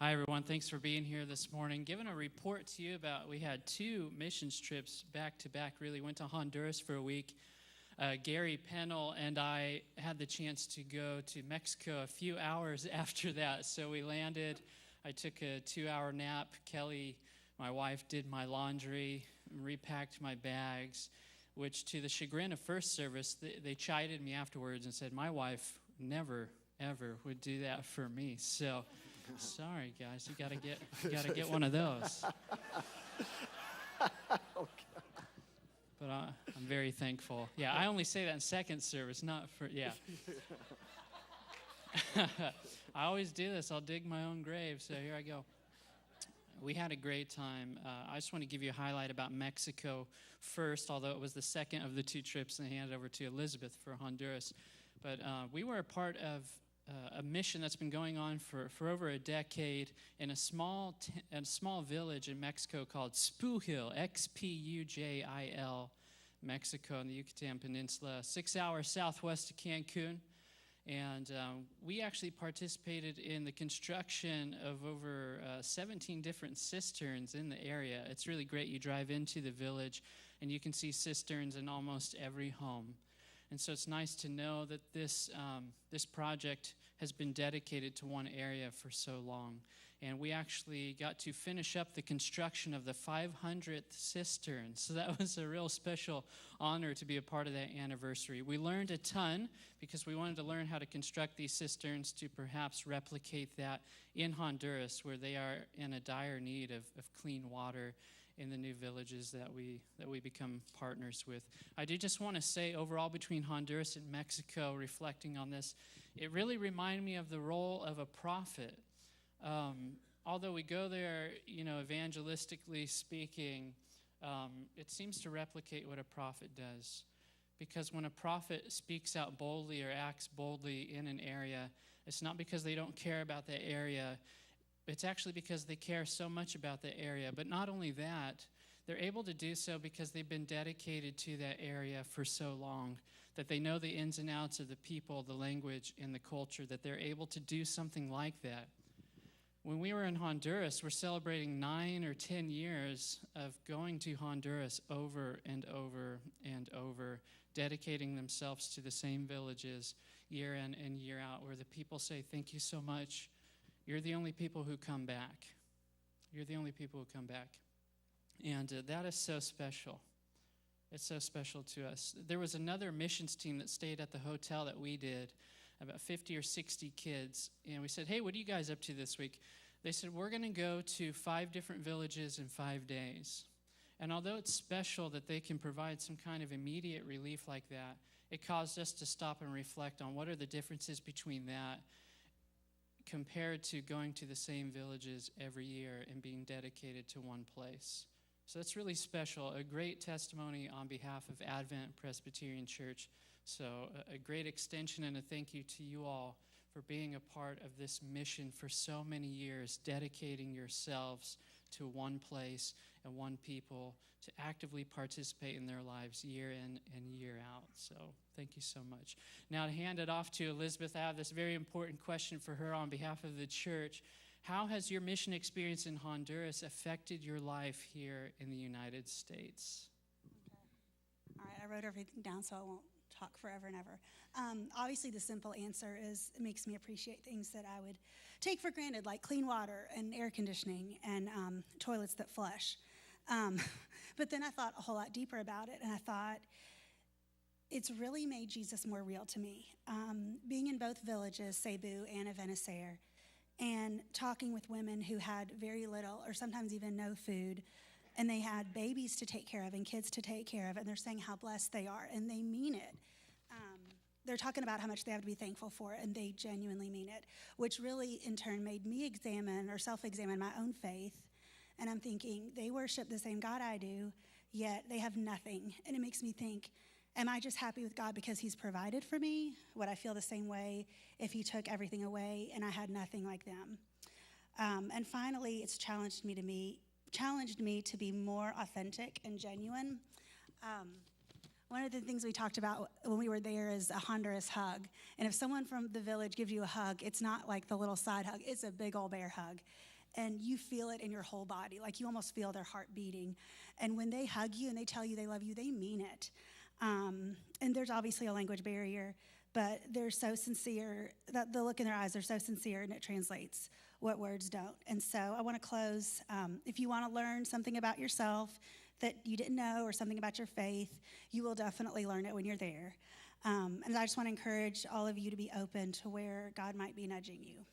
Hi, everyone. Thanks for being here this morning. Giving a report to you about, we had 2 missions trips back to back, really. Went to Honduras for a week. Gary Pennell and I had the chance to go to Mexico a few hours after that. So we landed. I took a 2-hour nap. Kelly, my wife, did my laundry, repacked my bags, which to the chagrin of first service, they chided me afterwards and said, my wife never, ever would do that for me. So sorry, guys, you gotta get one of those. But I'm very thankful. Yeah, I only say that in second service, not for, yeah. I always do this. I'll dig my own grave, so here I go. We had a great time. I just want to give you a highlight about Mexico first, although it was the second of the 2 trips, and hand it over to Elizabeth for Honduras. But we were a part of a mission that's been going on for over a decade in a small village in Mexico called Spujil, Xpujil, Mexico, in the Yucatan Peninsula, 6 hours southwest of Cancun. And we actually participated in the construction of over 17 different cisterns in the area. It's really great. You drive into the village, and you can see cisterns in almost every home. And so it's nice to know that this project has been dedicated to one area for so long. And we actually got to finish up the construction of the 500th cistern. So that was a real special honor to be a part of that anniversary. We learned a ton because we wanted to learn how to construct these cisterns to perhaps replicate that in Honduras, where they are in a dire need of clean water in the new villages that we become partners with. I do just want to say, overall, between Honduras and Mexico, reflecting on this, it really reminded me of the role of a prophet. Although we go there, evangelistically speaking, it seems to replicate what a prophet does. Because when a prophet speaks out boldly or acts boldly in an area, it's not because they don't care about that area. It's actually because they care so much about the area. But not only that, they're able to do so because they've been dedicated to that area for so long, that they know the ins and outs of the people, the language, and the culture, that they're able to do something like that. When we were in Honduras, we're celebrating 9 or 10 years of going to Honduras over and over and over, dedicating themselves to the same villages year in and year out, where the people say, thank you so much. You're the only people who come back. You're the only people who come back. And that is so special. It's so special to us. There was another missions team that stayed at the hotel that we did, about 50 or 60 kids. And we said, hey, what are you guys up to this week? They said, we're going to go to 5 different villages in 5 days. And although it's special that they can provide some kind of immediate relief like that, it caused us to stop and reflect on what are the differences between that compared to going to the same villages every year and being dedicated to one place. So that's really special, a great testimony on behalf of Advent Presbyterian Church. So a great extension and a thank you to you all for being a part of this mission for so many years, dedicating yourselves to one place and one people to actively participate in their lives year in and year out. So thank you so much. Now to hand it off to Elizabeth, I have this very important question for her on behalf of the church. How has your mission experience in Honduras affected your life here in the United States? Okay. All right, I wrote everything down so I won't talk forever and ever. Obviously, the simple answer is it makes me appreciate things that I would take for granted, like clean water and air conditioning and toilets that flush. But then I thought a whole lot deeper about it, and I thought it's really made Jesus more real to me. Being in both villages, Cebu and Ebenezer, and talking with women who had very little or sometimes even no food, and they had babies to take care of and kids to take care of, and they're saying how blessed they are, and they mean it. They're talking about how much they have to be thankful for, and they genuinely mean it, which really, in turn, made me examine or self-examine my own faith. And I'm thinking, they worship the same God I do, yet they have nothing. And it makes me think, am I just happy with God because he's provided for me? Would I feel the same way if he took everything away and I had nothing like them? And finally, it's challenged me to be more authentic and genuine. One of the things we talked about when we were there is a Honduras hug. And if someone from the village gives you a hug, it's not like the little side hug. It's a big old bear hug. And you feel it in your whole body. Like you almost feel their heart beating. And when they hug you and they tell you they love you, they mean it. And there's obviously a language barrier, but they're so sincere. The look in their eyes, they're so sincere, and it translates what words don't. And so I want to close. If you want to learn something about yourself that you didn't know or something about your faith, you will definitely learn it when you're there. And I just want to encourage all of you to be open to where God might be nudging you.